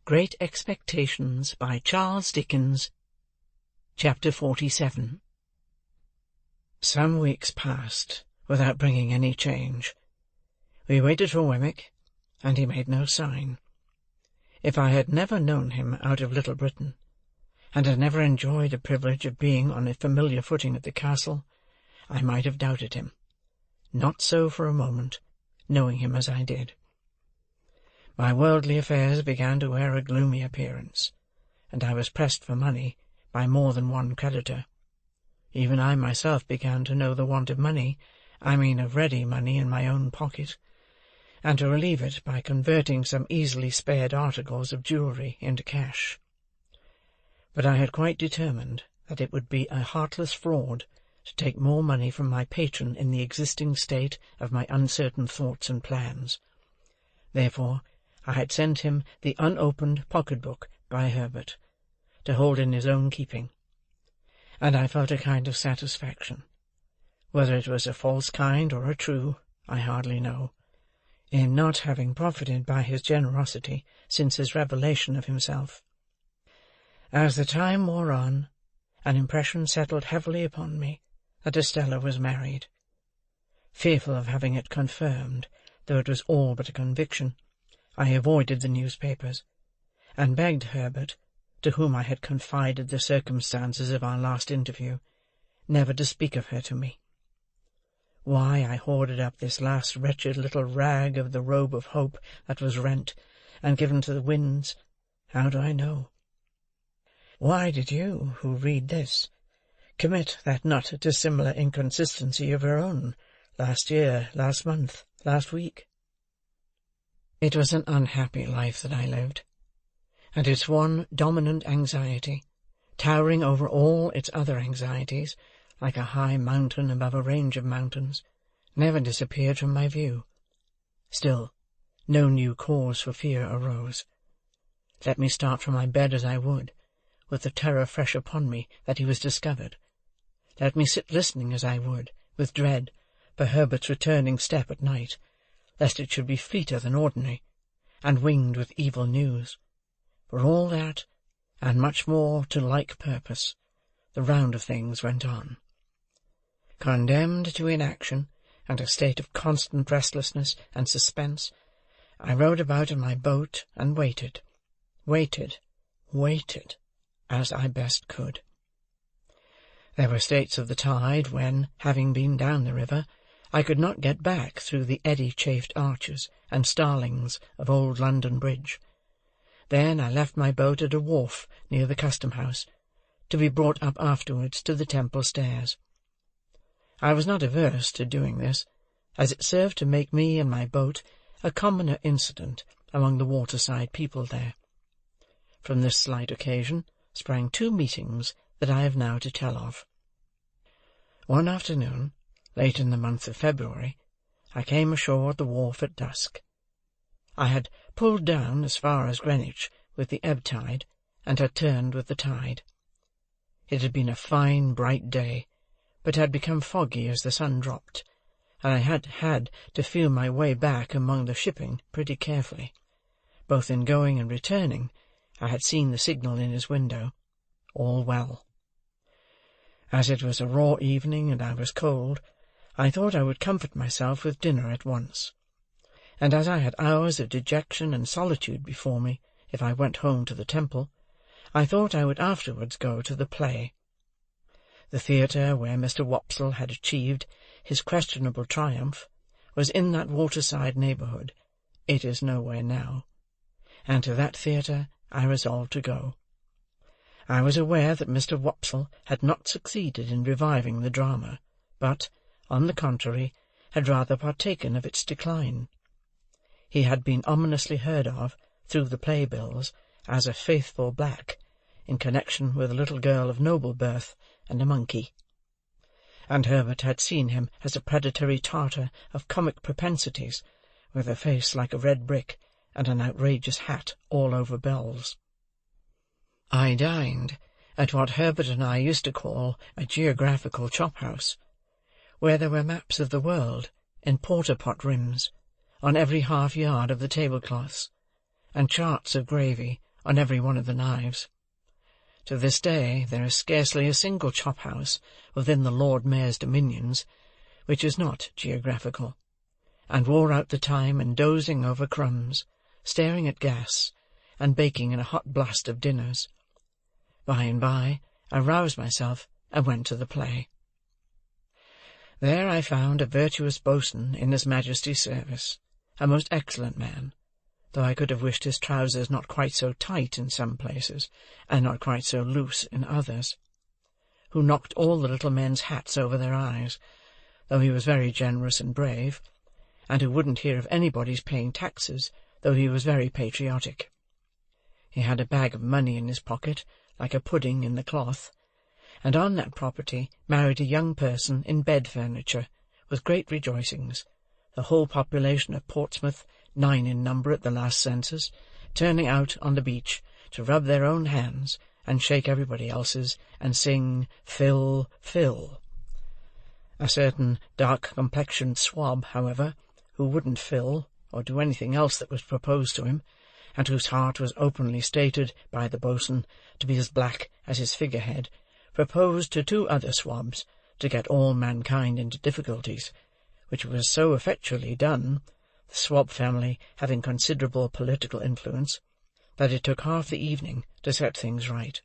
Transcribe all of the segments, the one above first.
Great Expectations by Charles Dickens. Chapter 47. Some weeks passed without bringing any change. We waited for Wemmick, and he made no sign. If I had never known him out of Little Britain, and had never enjoyed the privilege of being on a familiar footing at the castle, I might have doubted him. Not so for a moment, knowing him as I did. My worldly affairs began to wear a gloomy appearance, and I was pressed for money by more than one creditor. Even I myself began to know the want of money, I mean of ready money in my own pocket, and to relieve it by converting some easily spared articles of jewellery into cash. But I had quite determined that it would be a heartless fraud to take more money from my patron in the existing state of my uncertain thoughts and plans. Therefore, I had sent him the unopened pocket-book by Herbert, to hold in his own keeping, and I felt a kind of satisfaction, whether it was a false kind or a true, I hardly know, in not having profited by his generosity since his revelation of himself. As the time wore on, an impression settled heavily upon me that Estella was married. Fearful of having it confirmed, though it was all but a conviction, I avoided the newspapers, and begged Herbert, to whom I had confided the circumstances of our last interview, never to speak of her to me. Why I hoarded up this last wretched little rag of the robe of hope that was rent and given to the winds, how do I know? Why did you, who read this, commit that not dissimilar inconsistency of your own, last year, last month, last week? It was an unhappy life that I lived, and its one dominant anxiety, towering over all its other anxieties, like a high mountain above a range of mountains, never disappeared from my view. Still, no new cause for fear arose. Let me start from my bed as I would, with the terror fresh upon me that he was discovered. Let me sit listening as I would, with dread, for Herbert's returning step at night, lest it should be fleeter than ordinary, and winged with evil news. For all that, and much more to like purpose, the round of things went on. Condemned to inaction, and a state of constant restlessness and suspense, I rowed about in my boat and waited, as I best could. There were states of the tide when, having been down the river, I could not get back through the eddy-chafed arches and starlings of old London Bridge. Then I left my boat at a wharf near the custom-house, to be brought up afterwards to the Temple stairs. I was not averse to doing this, as it served to make me and my boat a commoner incident among the waterside people there. From this slight occasion sprang two meetings that I have now to tell of. One afternoon, late in the month of February, I came ashore at the wharf at dusk. I had pulled down as far as Greenwich with the ebb tide, and had turned with the tide. It had been a fine bright day, but had become foggy as the sun dropped, and I had to feel my way back among the shipping pretty carefully. Both in going and returning, I had seen the signal in his window. All well. As it was a raw evening and I was cold, I thought I would comfort myself with dinner at once, and as I had hours of dejection and solitude before me if I went home to the Temple, I thought I would afterwards go to the play. The theatre where Mr. Wopsle had achieved his questionable triumph was in that waterside neighbourhood. It is nowhere now, and to that theatre I resolved to go. I was aware that Mr. Wopsle had not succeeded in reviving the drama, but, on the contrary, had rather partaken of its decline. He had been ominously heard of, through the play-bills, as a faithful black, in connection with a little girl of noble birth and a monkey. And Herbert had seen him as a predatory Tartar of comic propensities, with a face like a red brick, and an outrageous hat all over bells. I dined at what Herbert and I used to call a geographical chop-house, where there were maps of the world in porter-pot rims on every half-yard of the tablecloths, and charts of gravy on every one of the knives. To this day there is scarcely a single chop-house within the Lord Mayor's dominions which is not geographical, and wore out the time in dozing over crumbs, staring at gas, and baking in a hot blast of dinners. By and by I roused myself and went to the play. There I found a virtuous boatswain in His Majesty's service, a most excellent man, though I could have wished his trousers not quite so tight in some places, and not quite so loose in others, who knocked all the little men's hats over their eyes, though he was very generous and brave, and who wouldn't hear of anybody's paying taxes, though he was very patriotic. He had a bag of money in his pocket, like a pudding in the cloth, and on that property married a young person in bed furniture, with great rejoicings, the whole population of Portsmouth, 9 in number at the last census, turning out on the beach to rub their own hands and shake everybody else's, and sing "Fill, fill." A certain dark-complexioned swab, however, who wouldn't fill, or do anything else that was proposed to him, and whose heart was openly stated by the boatswain to be as black as his figurehead, proposed to 2 other swabs to get all mankind into difficulties, which was so effectually done, the swab family having considerable political influence, that it took half the evening to set things right,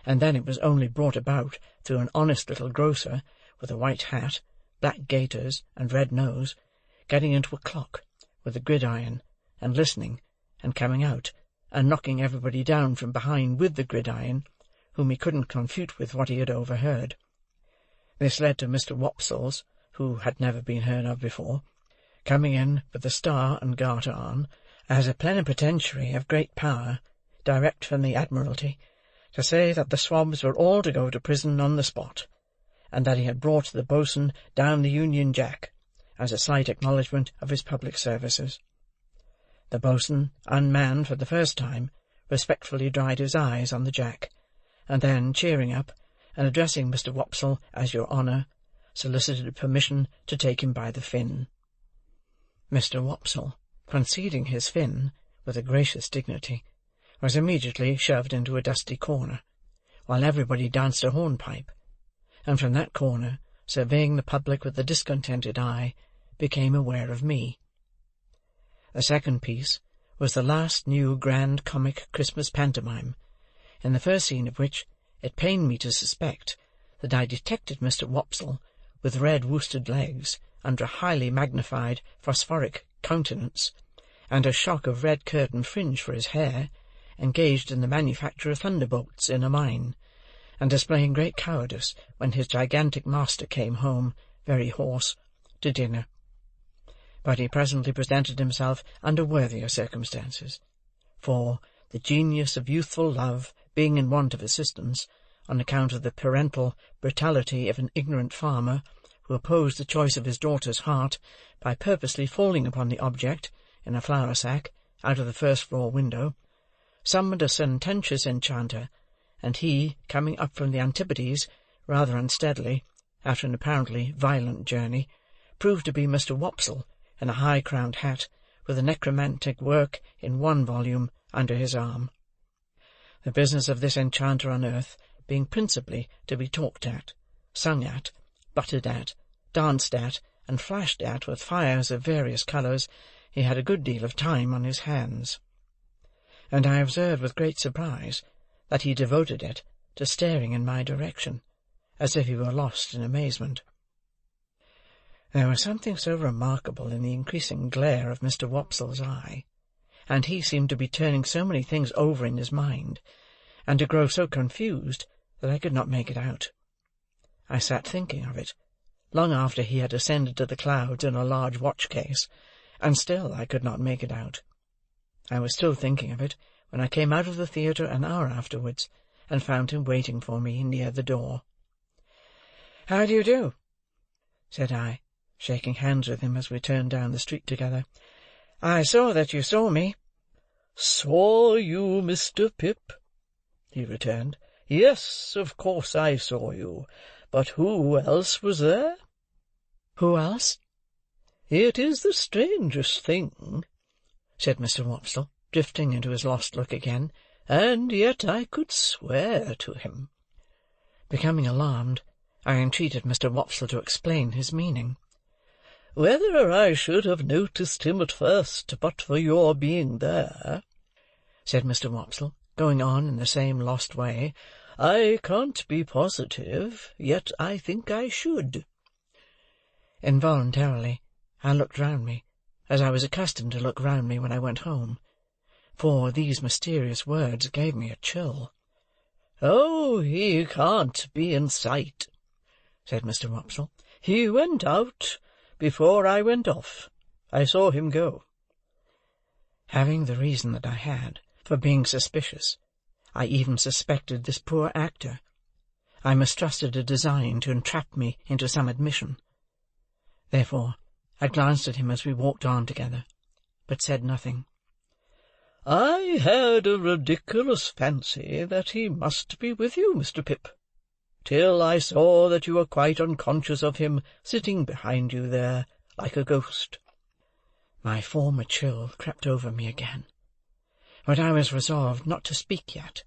and then it was only brought about through an honest little grocer, with a white hat, black gaiters, and red nose, getting into a clock, with a gridiron, and listening, and coming out, and knocking everybody down from behind with the gridiron, whom he couldn't confute with what he had overheard. This led to Mr. Wopsle's, who had never been heard of before, coming in with the star and garter on, as a plenipotentiary of great power, direct from the Admiralty, to say that the swabs were all to go to prison on the spot, and that he had brought the boatswain down the Union Jack, as a slight acknowledgment of his public services. The boatswain, unmanned for the first time, respectfully dried his eyes on the Jack, and then, cheering up, and addressing Mr. Wopsle as Your Honour, solicited permission to take him by the fin. Mr. Wopsle, conceding his fin with a gracious dignity, was immediately shoved into a dusty corner, while everybody danced a hornpipe, and from that corner, surveying the public with a discontented eye, became aware of me. The second piece was the last new grand comic Christmas pantomime, in the first scene of which it pained me to suspect that I detected Mr. Wopsle, with red worsted legs, under a highly magnified phosphoric countenance, and a shock of red curtain fringe for his hair, engaged in the manufacture of thunderbolts in a mine, and displaying great cowardice when his gigantic master came home, very hoarse, to dinner. But he presently presented himself under worthier circumstances, for, the genius of youthful love being in want of assistance, on account of the parental brutality of an ignorant farmer, who opposed the choice of his daughter's heart by purposely falling upon the object, in a flour-sack, out of the first-floor window, summoned a sententious enchanter, and he, coming up from the Antipodes, rather unsteadily, after an apparently violent journey, proved to be Mr. Wopsle, in a high-crowned hat, with a necromantic work in 1 volume under his arm. The business of this enchanter on earth being principally to be talked at, sung at, buttered at, danced at, and flashed at with fires of various colours, he had a good deal of time on his hands, and I observed with great surprise that he devoted it to staring in my direction, as if he were lost in amazement. There was something so remarkable in the increasing glare of Mr. Wopsle's eye, and he seemed to be turning so many things over in his mind, and to grow so confused, that I could not make it out. I sat thinking of it, long after he had ascended to the clouds in a large watch-case, and still I could not make it out. I was still thinking of it, when I came out of the theatre an hour afterwards, and found him waiting for me near the door. "How do you do?" said I, shaking hands with him as we turned down the street together. "I saw that you saw me." "Saw you, Mr. Pip?" he returned. "Yes, of course I saw you. But who else was there?" "Who else?" "It is the strangest thing," said Mr. Wopsle, drifting into his lost look again, and yet I could swear to him." Becoming alarmed, I entreated Mr. Wopsle to explain his meaning. "Whether I should have noticed him at first but for your being there," said Mr. Wopsle, going on in the same lost way, "I can't be positive, yet I think I should." Involuntarily, I looked round me, as I was accustomed to look round me when I went home, for these mysterious words gave me a chill. "Oh, he can't be in sight," said Mr. Wopsle. "He went out before I went off. I saw him go." Having the reason that I had for being suspicious, I even suspected this poor actor. I mistrusted a design to entrap me into some admission. Therefore, I glanced at him as we walked on together, but said nothing. "I had a ridiculous fancy that he must be with you, Mr. Pip, till I saw that you were quite unconscious of him sitting behind you there, like a ghost." My former chill crept over me again, but I was resolved not to speak yet,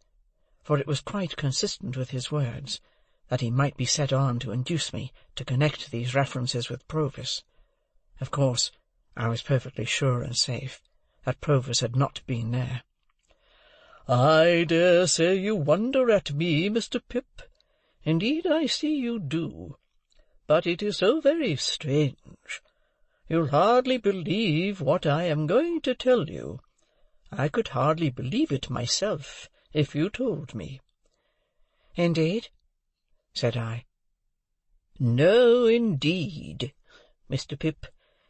for it was quite consistent with his words that he might be set on to induce me to connect these references with Provis. Of course, I was perfectly sure and safe that Provis had not been there. "I dare say you wonder at me, Mr. Pip. Indeed, I see you do. But it is so very strange. You'll hardly believe what I am going to tell you. I could hardly believe it myself, if you told me." "Indeed?" said I. "No, indeed. Mr. Pip,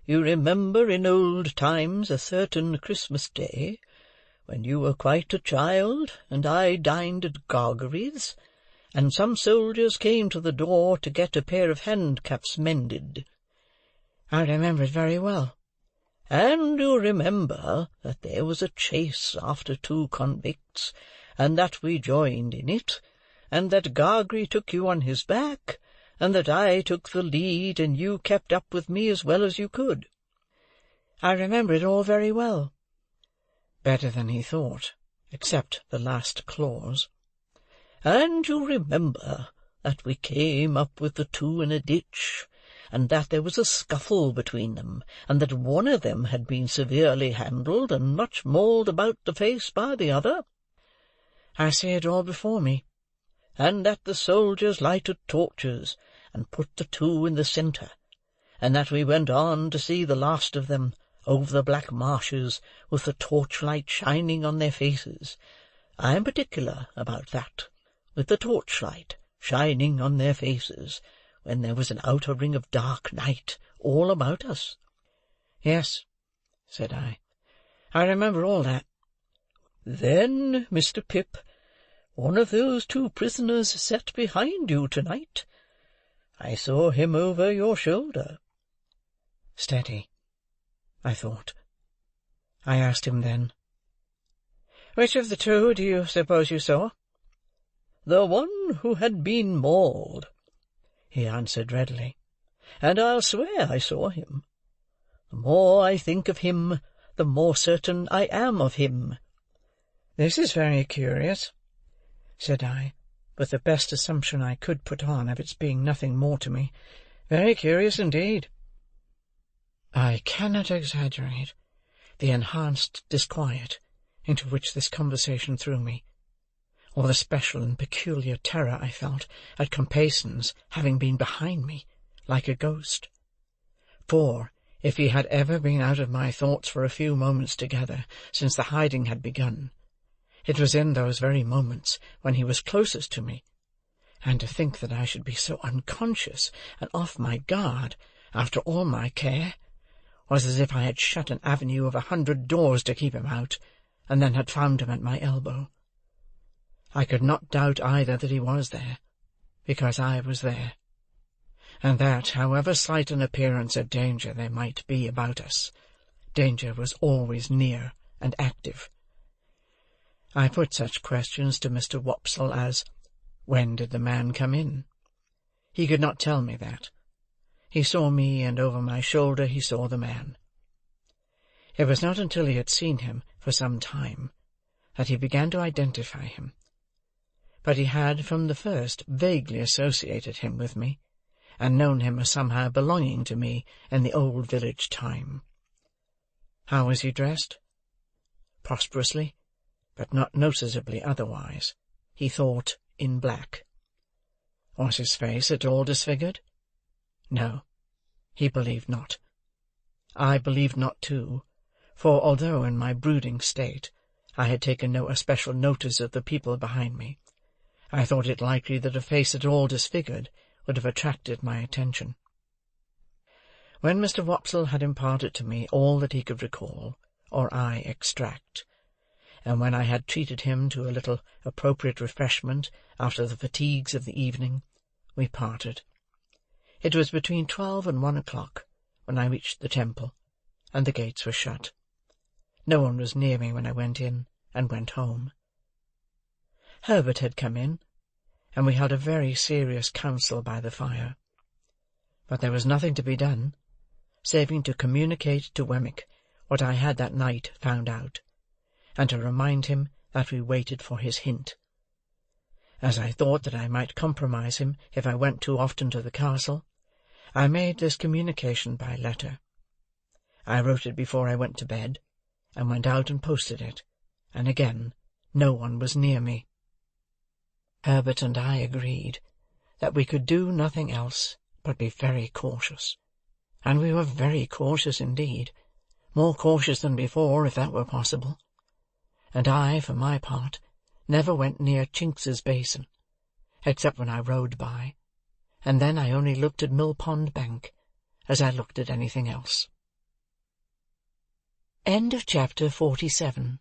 you remember in old times a certain Christmas day, when you were quite a child, and I dined at Gargery's, and some soldiers came to the door to get a pair of handcuffs mended." "I remember it very well." "And you remember that there was a chase after 2 convicts, and that we joined in it, and that Gargery took you on his back, and that I took the lead, and you kept up with me as well as you could." "I remember it all very well." Better than he thought, except the last clause. "And you remember that we came up with the 2 in a ditch, and that there was a scuffle between them, and that one of them had been severely handled and much mauled about the face by the other?" "I see it all before me." "And that the soldiers lighted torches, and put the 2 in the centre, and that we went on to see the last of them, over the black marshes, with the torchlight shining on their faces. I am particular about that, with the torchlight shining on their faces, when there was an outer ring of dark night all about us." "Yes," said I remember all that." "Then, Mr. Pip, one of those 2 prisoners sat behind you to-night. I saw him over your shoulder." Steady, I thought. I asked him then, "Which of the 2 do you suppose you saw?" "The one who had been mauled," he answered readily, "and I'll swear I saw him. The more I think of him, the more certain I am of him." "This is very curious," said I, with the best assumption I could put on of its being nothing more to me. "Very curious indeed." I cannot exaggerate the enhanced disquiet into which this conversation threw me, or the special and peculiar terror I felt at Compayson's having been behind me, like a ghost. For, if he had ever been out of my thoughts for a few moments together since the hiding had begun, it was in those very moments when he was closest to me, and to think that I should be so unconscious and off my guard, after all my care, was as if I had shut an avenue of 100 doors to keep him out, and then had found him at my elbow. I could not doubt either that he was there, because I was there, and that, however slight an appearance of danger there might be about us, danger was always near and active. I put such questions to Mr. Wopsle as, "When did the man come in?" He could not tell me that. He saw me, and over my shoulder he saw the man. It was not until he had seen him for some time, that he began to identify him, but he had from the first vaguely associated him with me, and known him as somehow belonging to me in the old village time. How was he dressed? Prosperously, but not noticeably otherwise. He thought in black. Was his face at all disfigured? No, he believed not. I believed not too, for although in my brooding state I had taken no especial notice of the people behind me, I thought it likely that a face at all disfigured would have attracted my attention. When Mr. Wopsle had imparted to me all that he could recall, or I extract, and when I had treated him to a little appropriate refreshment after the fatigues of the evening, we parted. It was between 12 and 1 o'clock when I reached the temple, and the gates were shut. No one was near me when I went in, and went home. Herbert had come in, and we held a very serious council by the fire. But there was nothing to be done, saving to communicate to Wemmick what I had that night found out, and to remind him that we waited for his hint. As I thought that I might compromise him if I went too often to the castle, I made this communication by letter. I wrote it before I went to bed, and went out and posted it, and again no one was near me. Herbert and I agreed that we could do nothing else but be very cautious, and we were very cautious indeed, more cautious than before, if that were possible. And I, for my part, never went near Chinks's basin, except when I rode by, and then I only looked at Mill Pond Bank, as I looked at anything else. End of chapter 47.